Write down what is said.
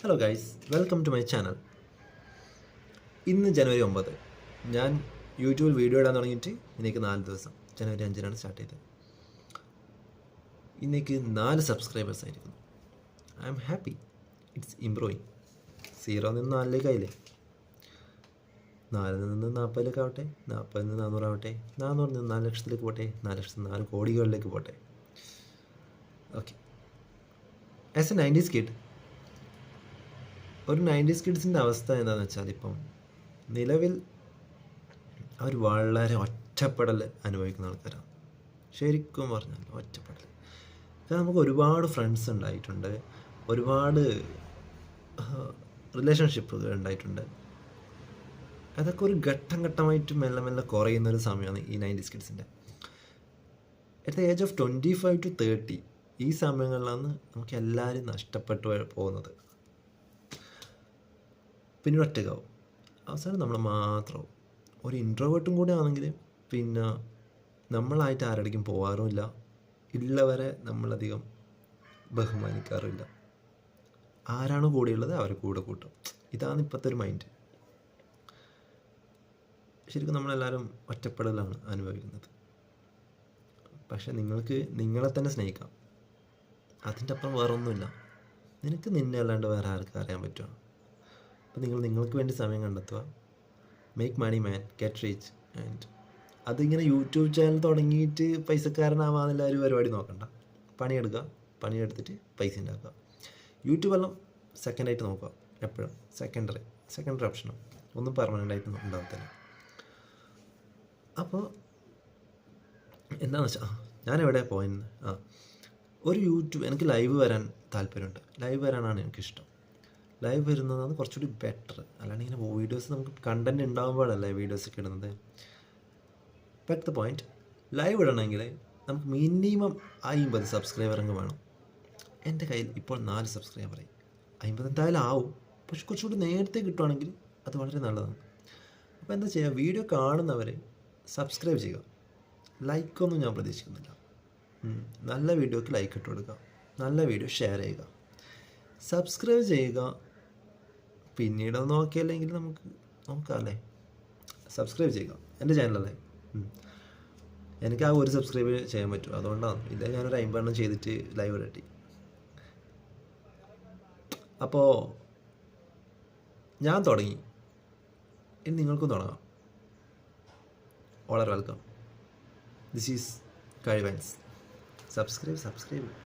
Hello guys, welcome to my channel. ഇന്ന് ജനുവരി 9. ഞാൻ യൂട്യൂബിൽ വീഡിയോ ഇടാൻ തുടങ്ങിയിട്ട് ഇന്നേക്ക് 4 ദിവസം. ജനുവരി 5 സ്റ്റാർട്ട് ചെയ്തത്. ഇന്നേക്ക് 4 സബ്സ്ക്രൈബേഴ്സ് ആയിരിക്കുന്നു. I am happy. It's improving. 0 നിന്ന് 4 ആയില്ലേ. 4 നിന്ന് 40 ആവട്ടെ, 40 നിന്ന് 400 ആവട്ടെ, 400 നിന്ന് 4 ലക്ഷത്തിലേക്ക് പോട്ടെ, 4 ലക്ഷത്തിൽ 4 കോടികളിലേക്ക് പോട്ടെ. Okay. As A 90s kid, ഒരു 90s കിഡ്സിൻ്റെ അവസ്ഥ എന്താണെന്ന് വെച്ചാൽ, ഇപ്പം നിലവിൽ അവർ വളരെ ഒറ്റപ്പെടൽ അനുഭവിക്കുന്ന ആൾക്കാരാണ്. ശരിക്കും പറഞ്ഞാൽ ഒറ്റപ്പെടൽ. കാരണം നമുക്ക് ഒരുപാട് ഫ്രണ്ട്സ് ഉണ്ടായിട്ടുണ്ട്, ഒരുപാട് റിലേഷൻഷിപ്പുകൾ ഉണ്ടായിട്ടുണ്ട്. അതൊക്കെ ഒരു ഘട്ടം ഘട്ടമായിട്ട് മെല്ലെ മെല്ലെ കുറയുന്നൊരു സമയമാണ് ഈ 90s കിഡ്സിൻ്റെ. At the age of 25 to 30 ഈ സമയങ്ങളിലാണ് നമുക്ക് എല്ലാവരും നഷ്ടപ്പെട്ടു പോകുന്നത്. പിന്നീട് ഒറ്റക്കാവും. അവസാനം നമ്മൾ മാത്രമാവും. ഒരു ഇൻട്രോവേർട്ടും കൂടെ ആണെങ്കിൽ പിന്നെ നമ്മളായിട്ട് ആരുടെയും പോകാറുമില്ല, ഉള്ളവരെ നമ്മളധികം ബഹുമാനിക്കാറില്ല. ആരാണ് കൂടെയുള്ളത് അവരെ കൂടെ കൂട്ടും. ഇതാണ് ഇപ്പോഴത്തെ ഒരു മൈൻഡ്. ശരിക്കും നമ്മളെല്ലാവരും ഒറ്റപ്പെടലാണ് അനുഭവിക്കുന്നത്. പക്ഷെ നിങ്ങൾക്ക് നിങ്ങളെ തന്നെ സ്നേഹിക്കാം. അതിൻ്റെ അപ്പുറം വേറെ ഒന്നുമില്ല. നിനക്ക് നിന്നെ അല്ലാണ്ട് വേറെ ആർക്കും അറിയാൻ പറ്റുമോ? അപ്പോൾ നിങ്ങൾക്ക് വേണ്ടി സമയം കണ്ടെത്തുക. Make money man, get rich. And അതിങ്ങനെ യൂട്യൂബ് ചാനൽ തുടങ്ങിയിട്ട് പൈസക്കാരനാവാന്നില്ല ഒരു പരിപാടി നോക്കണ്ട. പണിയെടുക്കുക, പണിയെടുത്തിട്ട് പൈസ ഉണ്ടാക്കുക. യൂട്യൂബ് എല്ലാം സെക്കൻഡായിട്ട് നോക്കുക. എപ്പോഴും സെക്കൻഡറി ഓപ്ഷനും ഒന്നും പെർമനൻ്റായിട്ട് ഉണ്ടാകത്തില്ല. അപ്പോൾ എന്താണെന്ന് വെച്ചാൽ, ഞാനെവിടെ പോയെന്ന് ഒരു യൂട്യൂബ്, എനിക്ക് ലൈവ് വരാൻ താല്പര്യമുണ്ട്. ലൈവ് വരാനാണ് എനിക്കിഷ്ടം. ലൈവ് വരുന്നതാണ് കുറച്ചുകൂടി ബെറ്റർ. അല്ലാണ്ട് ഇങ്ങനെ വീഡിയോസ് നമുക്ക് കണ്ടൻറ് ഉണ്ടാകുമ്പോഴല്ലേ വീഡിയോസൊക്കെ ഇടുന്നത്. ബട്ട് ദ പോയിൻറ്റ്, ലൈവ് ഇടണമെങ്കിൽ നമുക്ക് മിനിമം 50 സബ്സ്ക്രൈബറെങ്കിലും വേണം. എൻ്റെ കയ്യിൽ ഇപ്പോൾ 4 സബ്സ്ക്രൈബറായി. 50 എന്തായാലും ആവും, പക്ഷെ കുറച്ചുകൂടി നേരത്തെ കിട്ടുവാണെങ്കിൽ അത് വളരെ നല്ലതാണ്. അപ്പോൾ എന്താ ചെയ്യുക, വീഡിയോ കാണുന്നവർ സബ്സ്ക്രൈബ് ചെയ്യുക. ലൈക്കൊന്നും ഞാൻ പ്രതീക്ഷിക്കുന്നില്ല. നല്ല വീഡിയോക്ക് ലൈക്ക് ഇട്ട് കൊടുക്കുക, നല്ല വീഡിയോ ഷെയർ ചെയ്യുക, സബ്സ്ക്രൈബ് ചെയ്യുക. പിന്നീട് നോക്കിയല്ലെങ്കിൽ നമുക്ക് നോക്കാമല്ലേ. സബ്സ്ക്രൈബ് ചെയ്യുക. എൻ്റെ ചാനലല്ലേ, എനിക്ക് ആ ഒരു സബ്സ്ക്രൈബ് ചെയ്യാൻ പറ്റും. അതുകൊണ്ടാണ് ഇതേ ഞാനൊരു 50 ചെയ്തിട്ട് ലൈവ് ഇടട്ടി. അപ്പോൾ ഞാൻ തുടങ്ങി, ഇനി നിങ്ങൾക്കും തുടങ്ങാം. വളരെ വെൽക്കം. ദിസ് ഈസ് കഴിവൻസ്. സബ്സ്ക്രൈബ്.